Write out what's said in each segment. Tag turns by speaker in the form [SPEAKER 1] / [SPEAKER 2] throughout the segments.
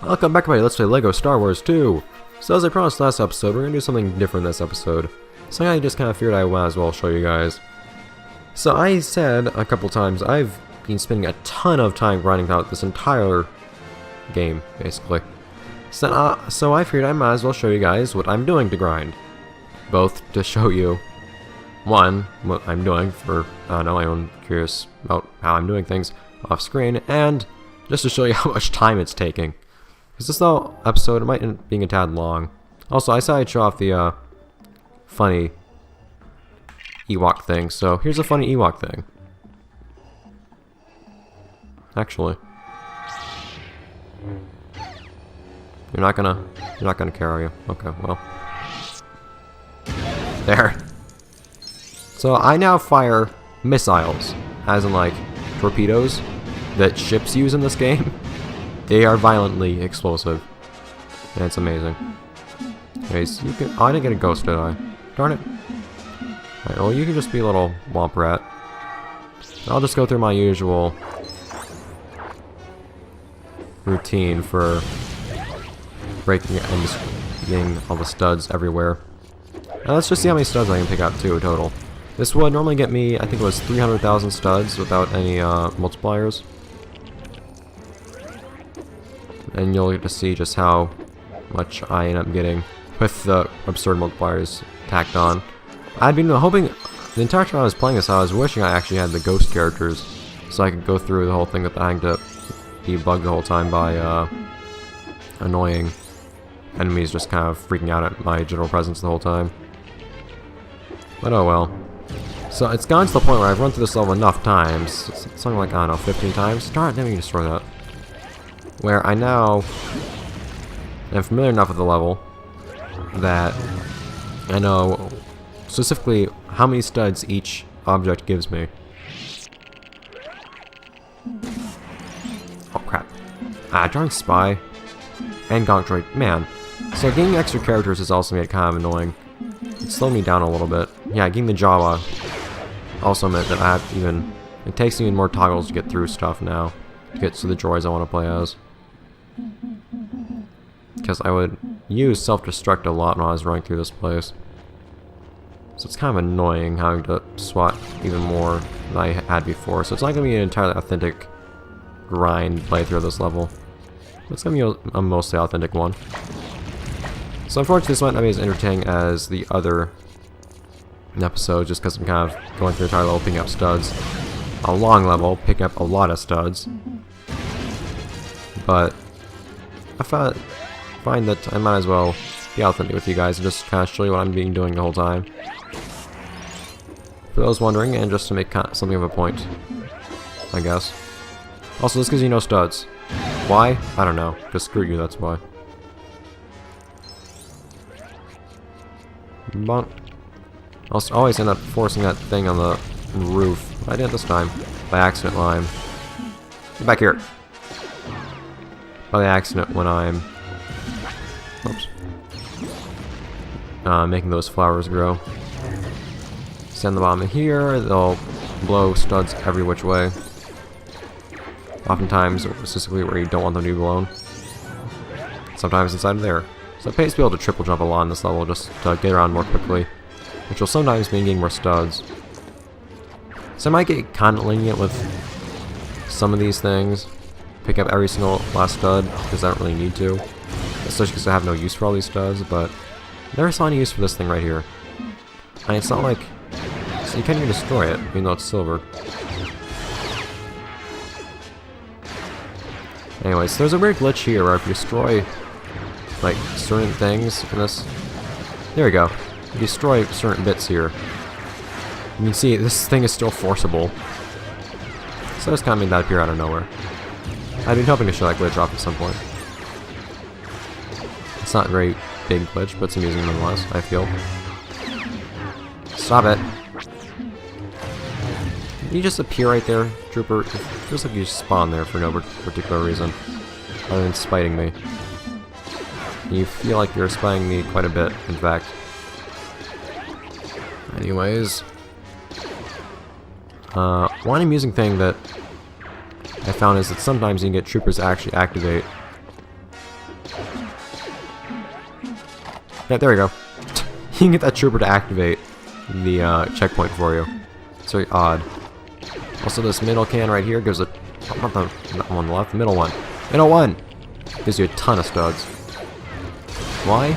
[SPEAKER 1] Welcome back everybody, let's play LEGO Star Wars 2! So as I promised last episode, we're gonna do something different this episode. So I just kind of figured I might as well show you guys. So I said a couple times, I've been spending a ton of time grinding out this entire game, basically. So I figured I might as well show you guys what I'm doing to grind. Both to show you, one, what I'm doing for, I don't know, my own curious about how I'm doing things off screen, and just to show you how much time it's taking. Because this whole episode, it might end up being a tad long. Also, I said I'd show off the funny Ewok thing, so here's a funny Ewok thing. Actually. You're not gonna care, are you? Okay, well. There. So I now fire missiles, as in like torpedoes, that ships use in this game. They are violently explosive. And it's amazing. Anyways, you can. Oh, I didn't get a ghost, did I? Darn it. Alright, well, you can just be a little womp rat. I'll just go through my usual routine for breaking it and just getting all the studs everywhere. Now let's just see how many studs I can pick up too, total. This would normally get me, I think it was 300,000 studs without any multipliers. And you'll get to see just how much I end up getting with the absurd multipliers tacked on. I'd been hoping, the entire time I was playing this, I was wishing I actually had the ghost characters, so I could go through the whole thing without having to be bugged the whole time by annoying enemies just kind of freaking out at my general presence the whole time. But oh well. So it's gotten to the point where I've run through this level enough times, it's something like, I don't know, 15 times? Darn it, didn't even destroy that. Where I now am familiar enough with the level that I know specifically how many studs each object gives me. Oh crap. Drawing Spy and Gonk Droid, man. So getting extra characters has also made it kind of annoying. It slowed me down a little bit. Yeah, getting the Jawa also meant that I have even, it takes even more toggles to get through stuff now to get to the droids I want to play as. Because I would use self-destruct a lot when I was running through this place. So it's kind of annoying having to swat even more than I had before. So it's not going to be an entirely authentic grind playthrough of this level. It's going to be a mostly authentic one. So unfortunately this might not be as entertaining as the other episode, just because I'm kind of going through the entire level picking up studs. A long level, picking up a lot of studs. But I find that I might as well be authentic with you guys and just kind of show you what I'm doing the whole time. For those wondering, and just to make something of a point, I guess. Also, this gives you no studs. Why? I don't know. Just screw you, that's why. But I'll always end up forcing that thing on the roof. I didn't this time. By accident, Lime. Get back here. By accident when I'm... Oops. Making those flowers grow. Send the bomb in here, they'll blow studs every which way. Oftentimes, specifically where you don't want them to be blown. Sometimes inside of there. So it pays to be able to triple jump a lot on this level just to get around more quickly. Which will sometimes mean getting more studs. So I might get kind of lenient with some of these things. Pick up every single last stud, because I don't really need to. Especially because I have no use for all these studs, but there's plenty of use for this thing right here. And it's not like... So you can't even destroy it, even though it's silver. Anyways, there's a weird glitch here where if you destroy like certain things in this... There we go. You destroy certain bits here. You can see this thing is still forcible. So I just kind of made that appear out of nowhere. I've been hoping to show that glitch off at some point. It's not a very big glitch, but it's amusing nonetheless, I feel. Stop it. You just appear right there, Trooper. It feels like you just spawn there for no particular reason, other than spiting me. You feel like you're spying me quite a bit, in fact. Anyways. One amusing thing that I found is that sometimes you can get troopers to actually activate Yeah, there we go. You can get that trooper to activate the checkpoint for you. It's very odd. Also, this middle can right here gives a... not the one on the left, the middle one. Middle one! Gives you a ton of studs. Why?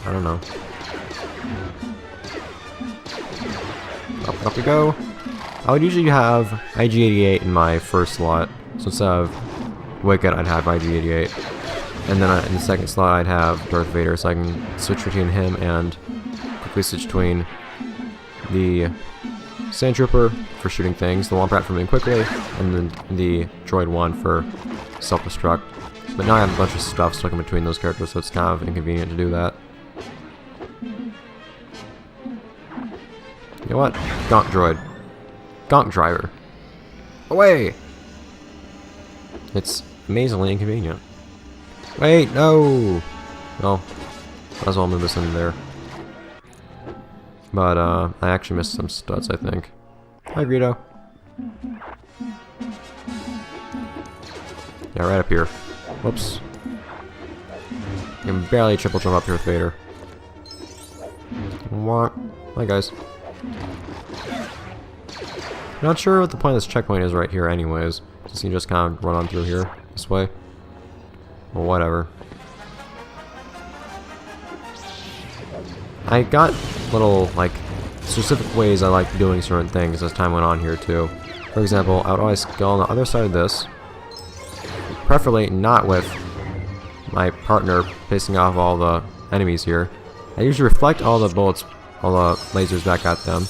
[SPEAKER 1] I don't know. Up we go. I would usually have IG-88 in my first slot. So instead of Wicket, I'd have IG-88. And then in the second slot, I'd have Darth Vader, so I can switch between him and quickly switch between the Sand Trooper for shooting things, the Womp Rat for moving quickly, and then the Droid 1 for self-destruct. But now I have a bunch of stuff stuck in between those characters, so it's kind of inconvenient to do that. You know what? Gonk Droid. Gonk Driver. Away! It's amazingly inconvenient. Wait, no! Well, might as well move this in there. But, I actually missed some studs, I think. Hi, Greedo. Yeah, right up here. Whoops. You can barely triple jump up here with Vader. What? Hi, guys. Not sure what the point of this checkpoint is right here anyways. Just you just kind of run on through here, this way. Or whatever. I got little, like, specific ways I like doing certain things as time went on here, too. For example, I would always go on the other side of this. Preferably not with my partner pissing off all the enemies here. I usually reflect all the bullets, all the lasers back at them.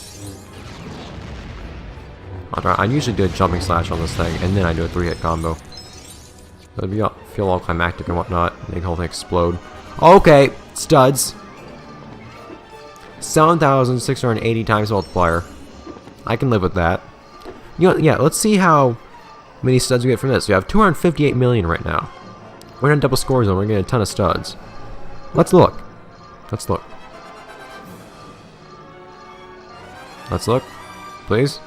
[SPEAKER 1] I usually do a jumping slash on this thing, and then I do a 3-hit combo. So it'd feel all climactic and whatnot, make the whole thing explode. Okay, studs. 7,680 times multiplier. I can live with that. You know, yeah, let's see how many studs we get from this. We have 258 million right now. We're in a double score zone, we're getting a ton of studs. Let's look. Let's look. Let's look, please.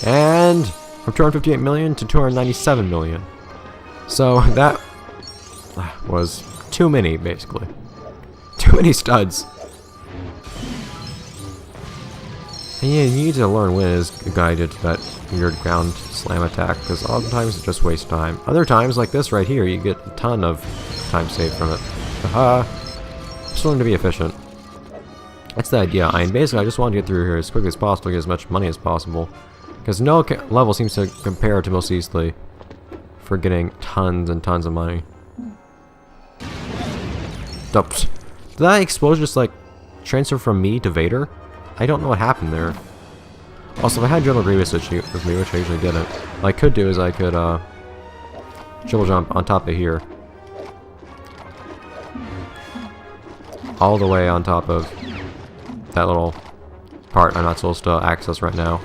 [SPEAKER 1] And from 258 million to 297 million. So that was too many, basically. Too many studs. And yeah, you need to learn when is guided to that weird ground slam attack, because oftentimes it just wastes time. Other times, like this right here, you get a ton of time saved from it. Haha. Just learn to be efficient. That's the idea. I mean, basically, I just want to get through here as quickly as possible, get as much money as possible. Because no level seems to compare to most easily for getting tons and tons of money. Did that explosion just like transfer from me to Vader? I don't know what happened there. Also, if I had General Grievous with me, which I usually didn't, what I could do is I could triple jump on top of here. All the way on top of that little part I'm not supposed to access right now.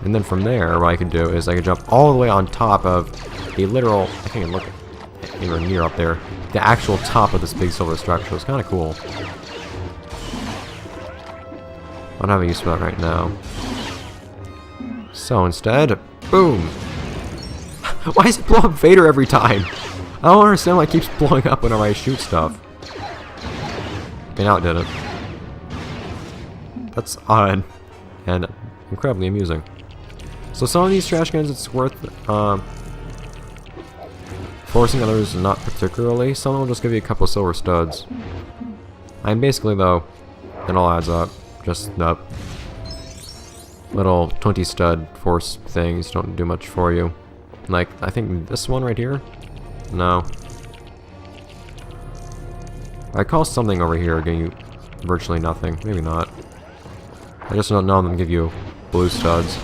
[SPEAKER 1] And then from there, what I could do is I could jump all the way on top of the literal, I can't even look anywhere near up there, the actual top of this big silver structure. It's kind of cool. I don't have a use for that right now. So instead, boom! Why does it blow up Vader every time? I don't understand why it keeps blowing up whenever I shoot stuff. Okay, now it did it. That's odd. And incredibly amusing. So some of these trash cans, it's worth forcing, others not particularly. Some will just give you a couple of silver studs. And basically though, it all adds up. Just the little 20 stud force things don't do much for you. Like, I think this one right here? No. I call something over here giving you virtually nothing. Maybe not. I just don't know them give you blue studs.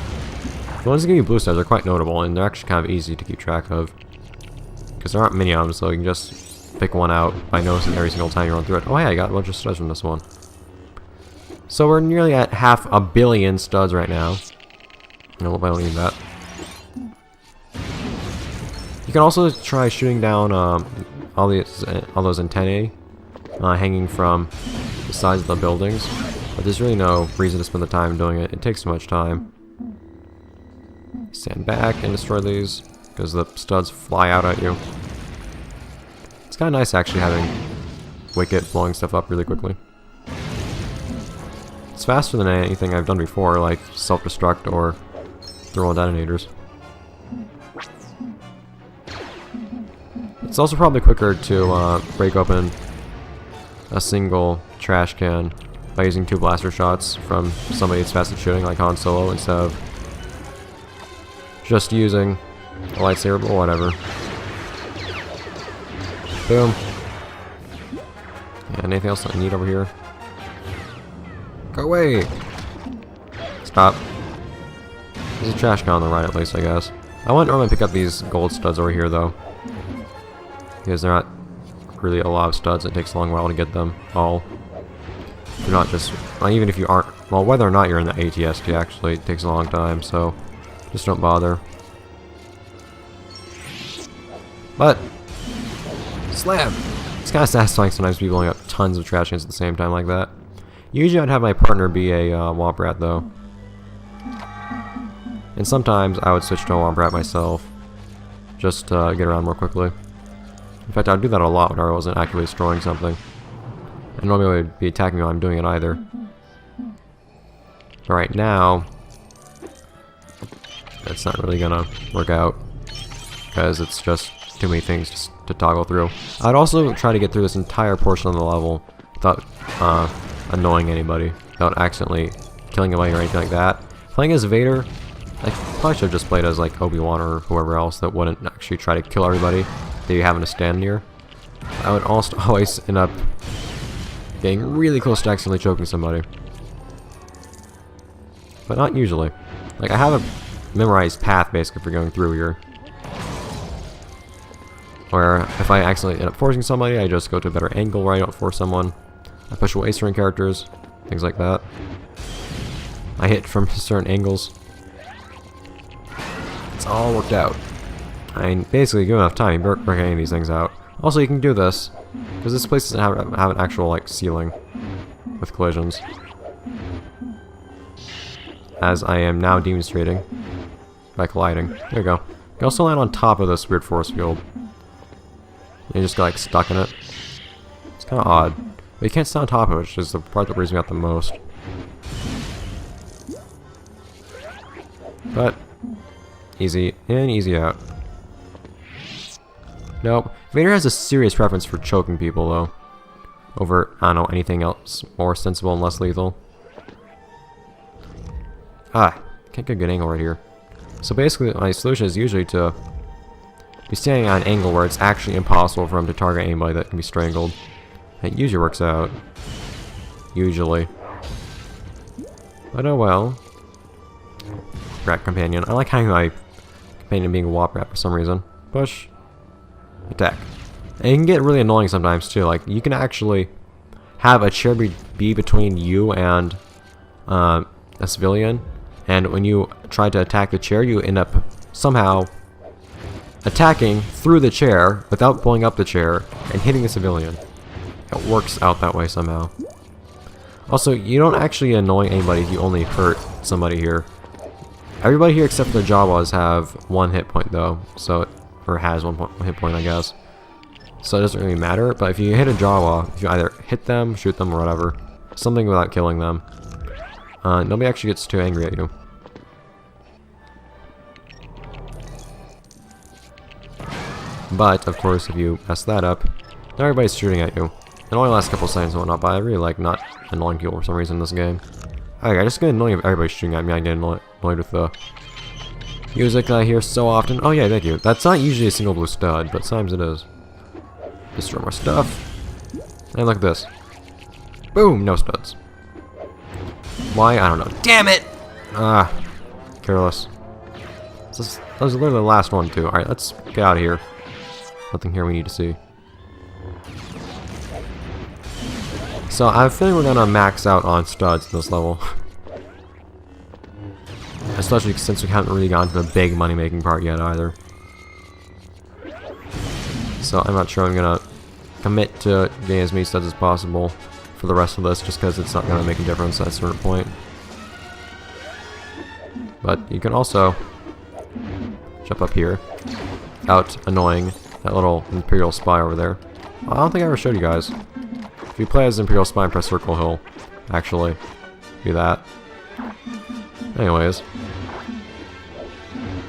[SPEAKER 1] The ones that give you blue studs are quite notable, and they're actually kind of easy to keep track of. Because there aren't many of them, so you can just pick one out by noticing every single time you run through it. Oh yeah, I got a bunch of studs from this one. So we're nearly at 500 million studs right now. I don't need that. You can also try shooting down all those antennae hanging from the sides of the buildings, but there's really no reason to spend the time doing it. It takes too much time. Stand back and destroy these because the studs fly out at you. It's kind of nice actually having wicket blowing stuff up really quickly. It's faster than anything I've done before, like self-destruct or thermal detonators. It's also probably quicker to break open a single trash can by using 2 blaster shots from somebody that's fast at shooting, like Han Solo, instead of just using a lightsaber or whatever. Boom. Yeah, anything else I need over here? Go away! Stop. There's a trash can on the right at least, I guess. I wouldn't normally pick up these gold studs over here though, because they're not really a lot of studs. It takes a long while to get them all. They're not just, well, even if you aren't, well, whether or not you're in the ATST actually, it takes a long time, so just don't bother. But slam! It's kind of satisfying sometimes to be blowing up tons of trash cans at the same time like that. Usually I'd have my partner be a Womp Rat though. And sometimes I would switch to a Womp Rat myself, just to get around more quickly. In fact, I'd do that a lot when I wasn't actively destroying something. And normally it would be attacking me while I'm doing it either. But right now, that's not really gonna work out, because it's just too many things to toggle through. I'd also try to get through this entire portion of the level without annoying anybody, without accidentally killing anybody or anything like that. Playing as Vader, I probably should have just played as like Obi-Wan or whoever else that wouldn't actually try to kill everybody that you're having to stand near. I would also always end up getting really close to accidentally choking somebody. But not usually. Like, I have a memorized path basically for going through here, where if I accidentally end up forcing somebody, I just go to a better angle where I don't force someone. I push away certain characters, things like that. I hit from certain angles. It's all worked out. I mean, basically, give enough time, you work any of these things out. Also, you can do this, because this place doesn't have an actual, like, ceiling with collisions, as I am now demonstrating by colliding. There you go. You can also land on top of this weird force field. You just get, like, stuck in it. It's kind of odd. But you can't stand on top of it, which is the part that weirds me out the most. But easy in, easy out. Nope. Vader has a serious preference for choking people, though, over, I don't know, anything else more sensible and less lethal. Ah, can't get a good angle right here. So basically, my solution is usually to be standing at an angle where it's actually impossible for him to target anybody that can be strangled. It usually works out. Usually. But oh well. Rat companion. I like having my companion being a Womp Rat for some reason. Push. Attack. And it can get really annoying sometimes too. Like, you can actually have a chair be between you and a civilian, and when you try to attack the chair, you end up somehow attacking through the chair without blowing up the chair and hitting the civilian. It works out that way somehow. Also, you don't actually annoy anybody if you only hurt somebody here. Everybody here except for the Jawas have 1 hit point though, so, or has 1 hit point, I guess. So it doesn't really matter, but if you hit a Jawa, if you either hit them, shoot them, or whatever, something without killing them, nobody actually gets too angry at you. But, of course, if you mess that up, then everybody's shooting at you. It only lasts a couple seconds and whatnot, but I really like not annoying people for some reason in this game. I just get annoying if everybody's shooting at me. I get annoyed with the music that I hear so often. Oh yeah, thank you. That's not usually a single blue stud, but sometimes it is. Destroy more stuff. And look at this. Boom! No studs. Why? I don't know. Damn it! Ah. Careless. That was literally the last one, too. Alright, let's get out of here. Nothing here we need to see. So, I have a feeling we're gonna max out on studs in this level. Especially since we haven't really gotten to the big money-making part yet, either. So, I'm not sure I'm gonna commit to getting as many studs as possible for the rest of this, just because it's not gonna make a difference at a certain point. But you can also jump up here without annoying that little Imperial spy over there. I don't think I ever showed you guys. you play as Imperial Spy and press circle, he'll actually do that. Anyways.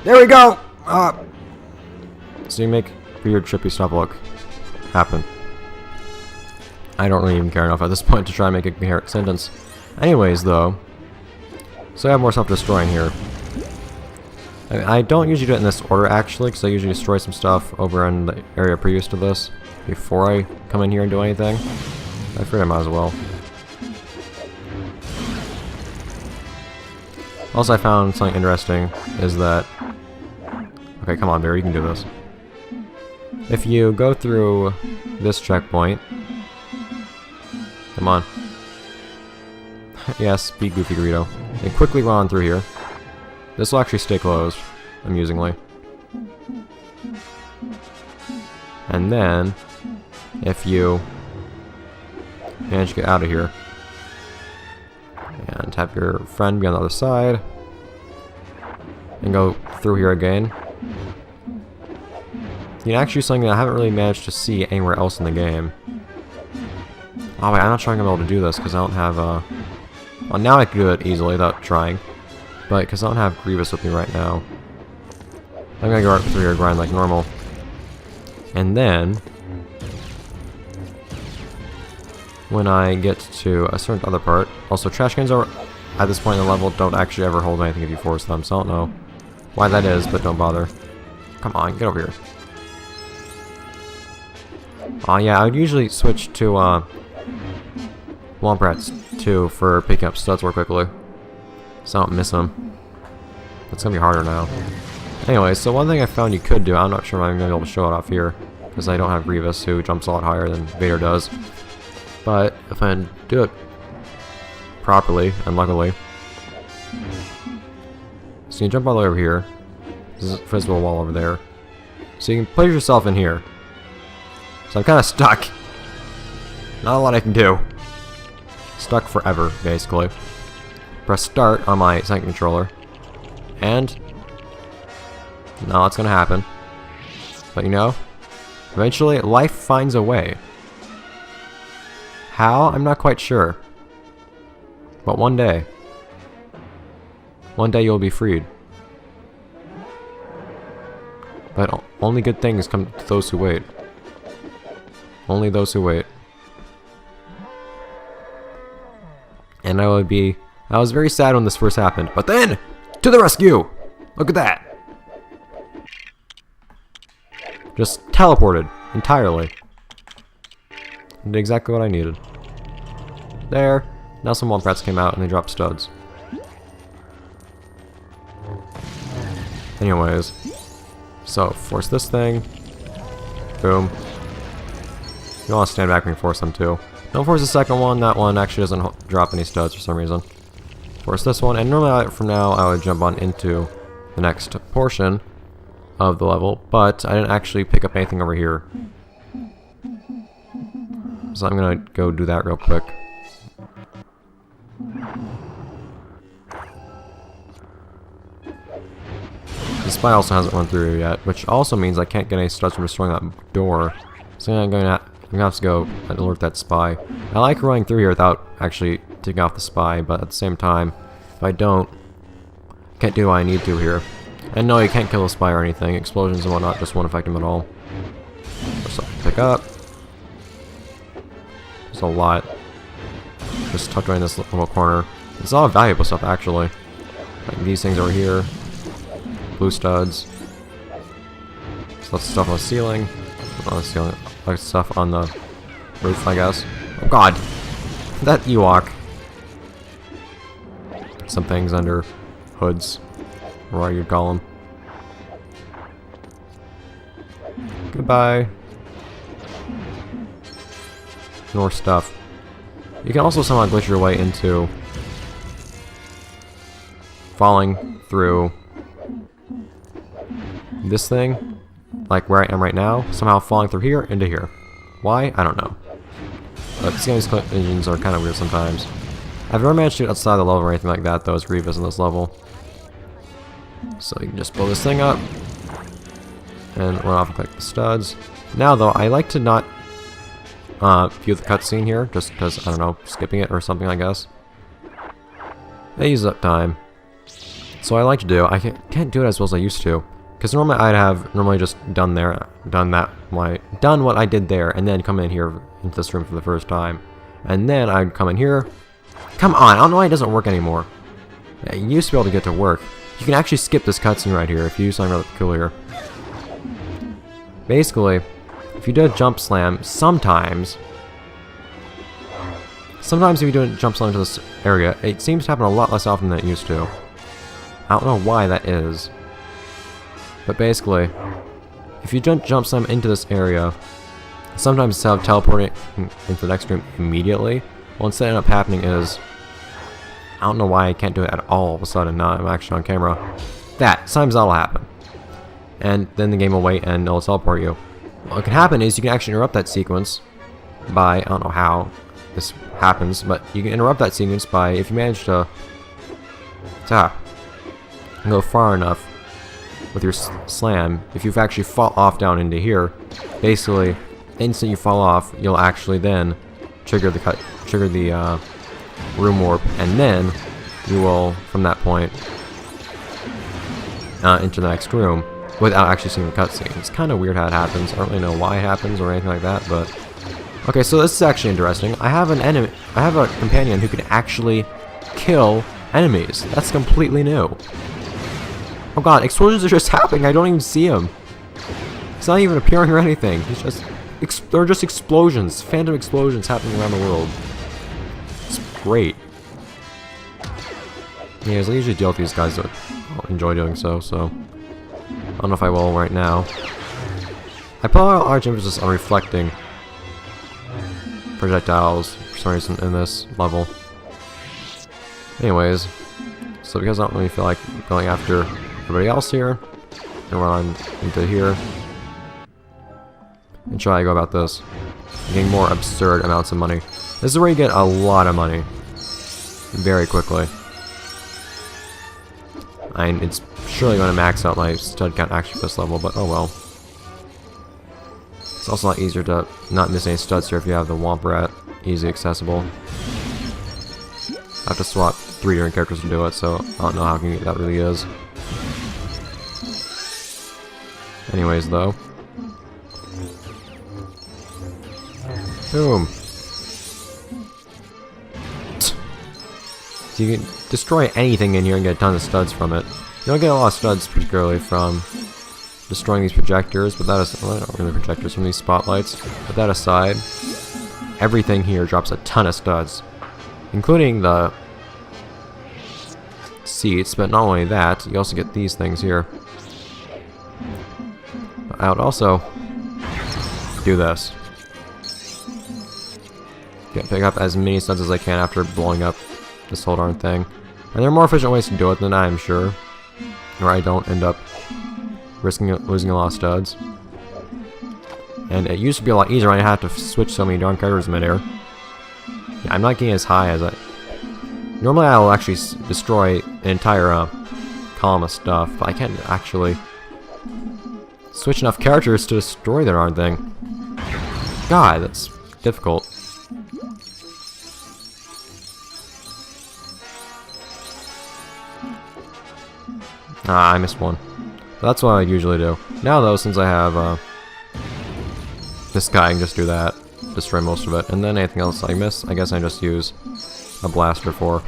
[SPEAKER 1] There we go! So you make weird trippy stuff look happen. I don't really even care enough at this point to try and make a coherent sentence. Anyways, though, so I have more stuff to destroy in here. I don't usually do it in this order, actually, because I usually destroy some stuff over in the area previous to this before I come in here and do anything. I figured I might as well. Also, I found something interesting, is that... Okay, come on, Barry, you can do this. If you go through this checkpoint... Come on. Yes, be Goofy Dorito. And quickly run through here. This will actually stay closed, amusingly. And then, if you manage to get out of here, and have your friend be on the other side, and go through here again, you can actually do something that I haven't really managed to see anywhere else in the game. Oh wait, I'm not sure I'm gonna be able to do this because I don't have well, now I can do it easily without trying, but because I don't have Grievous with me right now, I'm gonna go right through here and grind like normal, and then when I get to a certain other part, also trash cans are at this point in the level don't actually ever hold anything if you force them, so I don't know why that is, but don't bother. Come on, get over here. Oh yeah, I would usually switch to Womp Rats 2 for picking up studs more quickly, so I don't miss them. It's gonna be harder now. Anyway, so one thing I found you could do, I'm not sure if I'm gonna be able to show it off here, because I don't have Grievous, who jumps a lot higher than Vader does. But if I do it properly, and luckily, so you can jump all the way over here. This is a visible wall over there. So you can place yourself in here. So I'm kind of stuck. Not a lot I can do. Stuck forever, basically. Press start on my second controller. And now it's gonna happen. But you know, eventually life finds a way. How? I'm not quite sure. But one day you'll be freed. But only good things come to those who wait. Only those who wait. And I was very sad when this first happened, but then, to the rescue! Look at that! Just teleported, entirely. Did exactly what I needed. There. Now some Womp Rats came out and they dropped studs. Anyways. So, force this thing. Boom. You don't want to stand back when you force them too. Don't force the second one, that one actually doesn't drop any studs for some reason. Force this one, and normally from now I would jump on into the next portion of the level, but I didn't actually pick up anything over here. So I'm gonna go do that real quick. The spy also hasn't run through yet, which also means I can't get any studs from destroying that door. So I'm gonna have to go and alert that spy. I like running through here without actually taking off the spy, but at the same time, if I don't, I can't do what I need to here. And no, you can't kill a spy or anything. Explosions and whatnot just won't affect him at all. There's something to pick up. There's a lot. Just tucked away in this little corner. It's all valuable stuff, actually. Like these things over here. Blue studs. Stuff on the ceiling. On the ceiling. Like stuff on the roof, I guess. Oh god! That Ewok. Some things under hoods. Or what you'd call them. Goodbye. More stuff. You can also somehow glitch your way into falling through this thing, like where I am right now, somehow falling through here into here. Why? I don't know. But these engines are kind of weird sometimes. I've never managed to get outside the level or anything like that, though, as Grievous in this level. So you can just blow this thing up and run off and collect the studs. Now, though, I like to not view the cutscene here, just because, I don't know, skipping it or something, I guess. They use up time. So what I like to do, I can't do it as well as I used to. Because normally I'd have just done what I did there, and then come in here into this room for the first time. And then I'd come in here. Come on, I don't know why it doesn't work anymore. You used to be able to get to work. You can actually skip this cutscene right here if you do something really peculiar. Basically, if you do a jump slam, sometimes if you do a jump slam into this area, it seems to happen a lot less often than it used to. I don't know why that is. But basically, if you jump slam into this area, sometimes instead of teleporting into the next room immediately, what instead ends up happening is, I don't know why I can't do it at all of a sudden, now I'm actually on camera. Sometimes that'll happen. And then the game will wait and it'll teleport you. What can happen is you can actually interrupt that sequence by, I don't know how this happens, but you can interrupt that sequence by, if you manage to go far enough with your slam, if you actually fall off down into here, basically, the instant you fall off, you'll actually then trigger the room warp, and then you will, from that point, into the next room without actually seeing the cutscene. It's kind of weird how it happens. I don't really know why it happens or anything like that, but okay. So this is actually interesting. I have a companion who can actually kill enemies. That's completely new. Oh god, explosions are just happening. I don't even see him. He's not even appearing or anything. He's just they're just explosions, phantom explosions happening around the world. It's great. Yeah, I usually deal with these guys that enjoy doing so, I don't know if I will right now. I put a large emphasis on reflecting projectiles for some reason in this level. Anyways, so because I don't really feel like going after everybody else here, and run into here and try to go about this, getting more absurd amounts of money. This is where you get a lot of money very quickly. It's surely going to max out my stud count actually for this level, but oh well. It's also a lot easier to not miss any studs here if you have the Womp Rat easy accessible. I have to swap 3 different characters to do it, so I don't know how convenient that really is. Anyways, though. Boom. So you can destroy anything in here and get a ton of studs from it. You don't get a lot of studs particularly from destroying these projectors, but that is, well, not really projectors, from these spotlights. But that aside, everything here drops a ton of studs, including the seats. But not only that, you also get these things here. I would also do this. Pick up as many studs as I can after blowing up this whole darn thing. And there are more efficient ways to do it than I'm sure, where I don't end up losing a lot of studs. And it used to be a lot easier. I had to switch so many darn characters in midair. Yeah, I'm not getting as high as I... Normally I will actually destroy an entire column of stuff, but I can't actually switch enough characters to destroy the darn thing. God, that's difficult. Ah, I missed one. But that's what I usually do. Now though, since I have this guy, I can just do that. Destroy most of it. And then anything else I miss, I guess I just use a blaster for.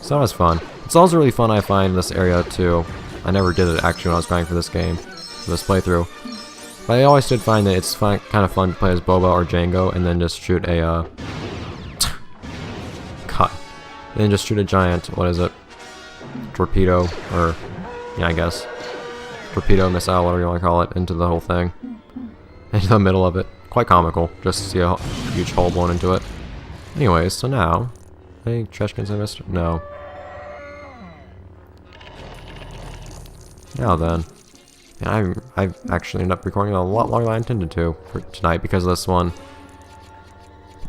[SPEAKER 1] So that was fun. It's also really fun, I find, this area too. I never did it actually when I was going for this game, for this playthrough. But I always did find that it's kind of fun to play as Boba or Django and then just shoot a cut. And then just shoot a giant, what is it? Torpedo, or yeah, I guess torpedo, missile, whatever you want to call it, into the whole thing, into the middle of it. Quite comical, just to see a huge hole blown into it. Anyways, so now, any trash cans I missed? No. Now then, and I've actually ended up recording a lot longer than I intended to for tonight because of this one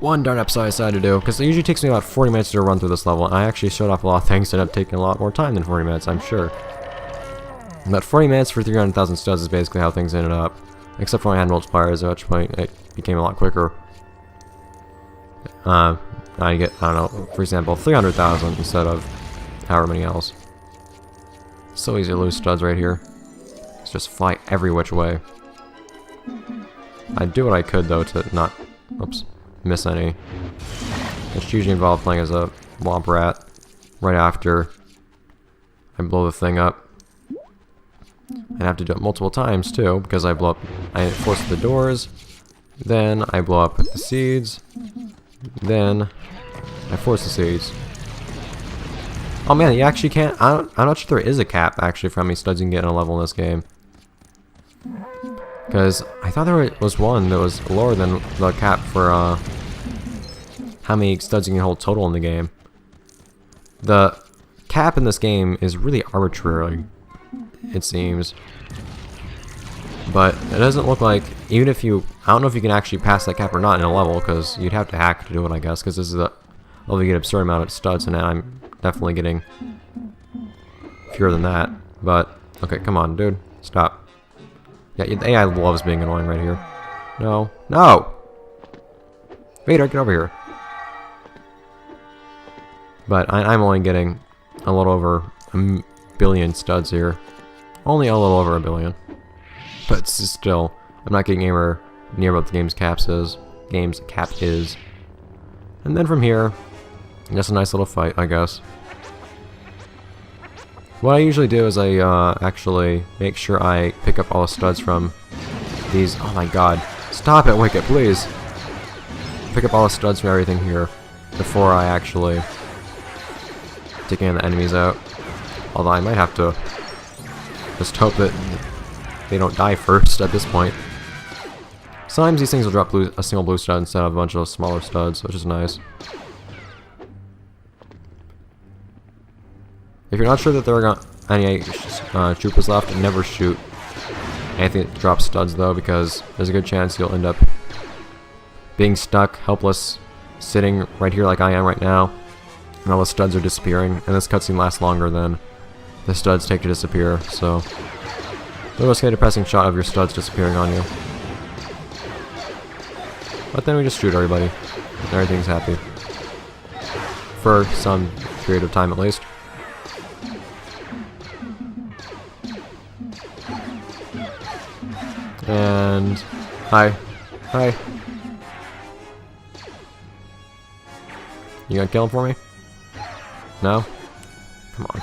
[SPEAKER 1] darn episode I decided to do, because it usually takes me about 40 minutes to run through this level, and I actually showed off a lot of things that end up taking a lot more time than 40 minutes, I'm sure. But 40 minutes for 300,000 studs is basically how things ended up, except for when I had multipliers, at which point it became a lot quicker. I get, I don't know, for example, 300,000 instead of however many else. So easy to lose studs right here. It's just fly every which way. I'd do what I could though to not, oops, miss any. It's usually involved playing as a Womp Rat right after I blow the thing up. I have to do it multiple times too, because I force the doors, then I blow up the seeds, then I force the seeds. Oh man, you actually can't, I'm not sure there is a cap actually for how many studs you can get in a level in this game. Because I thought there was one that was lower than the cap for how many studs you can hold total in the game. The cap in this game is really arbitrary, it seems. But it doesn't look like, even if you, I don't know if you can actually pass that cap or not in a level, because you'd have to hack to do it, I guess, because this is a level you get an absurd amount of studs, and I'm definitely getting fewer than that. But, okay, come on, dude. Stop. Yeah, the AI loves being annoying right here. No. No! Vader, get over here. But I'm only getting a little over a billion studs here. Only a little over a billion. But still, I'm not getting anywhere near what the game's cap is. And then from here, just a nice little fight, I guess. What I usually do is I actually make sure I pick up all the studs from these. Oh my god. Stop it, Wicket, please. Pick up all the studs from everything here before I actually take any of the enemies out. Although I might have to just hope that they don't die first at this point. Sometimes these things will drop a single blue stud instead of a bunch of smaller studs, which is nice. If you're not sure that there are any troopers left, never shoot anything that drops studs though, because there's a good chance you'll end up being stuck, helpless, sitting right here like I am right now, and all the studs are disappearing, and this cutscene lasts longer than the studs take to disappear, so the most depressing shot of your studs disappearing on you. But then we just shoot everybody, and everything's happy. For some period of time at least. And hi. Hi. You gonna kill him for me? No? Come on.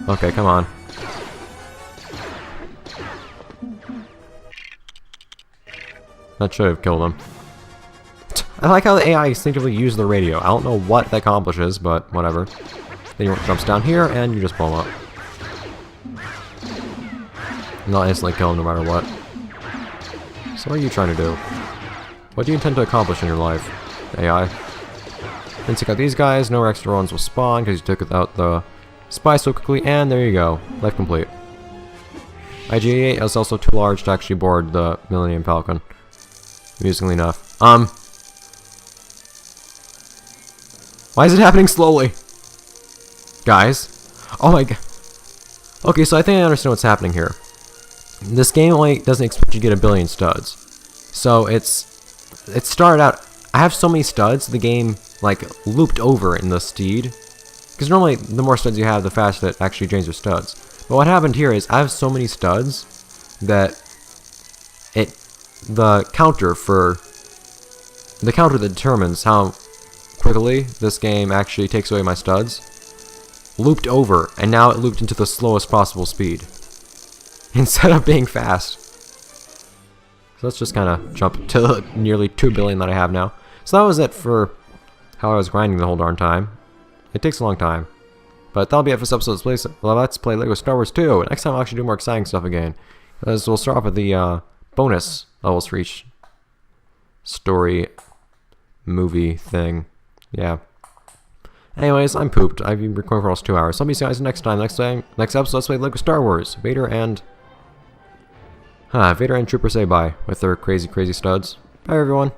[SPEAKER 1] Okay, come on. That should have killed him. I like how the AI instinctively used the radio. I don't know what that accomplishes, but whatever. Then he jumps down here and you just blow him up. Not instantly kill him no matter what. So what are you trying to do? What do you intend to accomplish in your life, AI? Then take out these guys, no extra ones will spawn because you took out the spy so quickly, and there you go. Life complete. IG-88 is also too large to actually board the Millennium Falcon. Amusingly enough. Why is it happening slowly? Guys? Oh my god. Okay, so I think I understand what's happening here. This game only doesn't expect you to get a billion studs. So it started out, I have so many studs, the game like looped over in the steed. Because normally the more studs you have, the faster it actually drains your studs. But what happened here is I have so many studs that the counter that determines how quickly this game actually takes away my studs looped over, and now it looped into the slowest possible speed instead of being fast. So let's just kind of jump to the nearly 2 billion that I have now. So that was it for how I was grinding the whole darn time. It takes a long time. But that'll be it for this episode of Let's Play LEGO Star Wars 2. Next time I'll actually do more exciting stuff again. Because we'll start off with the bonus levels for each story movie thing. Yeah. Anyways, I'm pooped. I've been recording for almost 2 hours. So I'll see you guys next time. Next episode, let's play LEGO Star Wars. Vader and Trooper say bye with their crazy studs. Bye, everyone.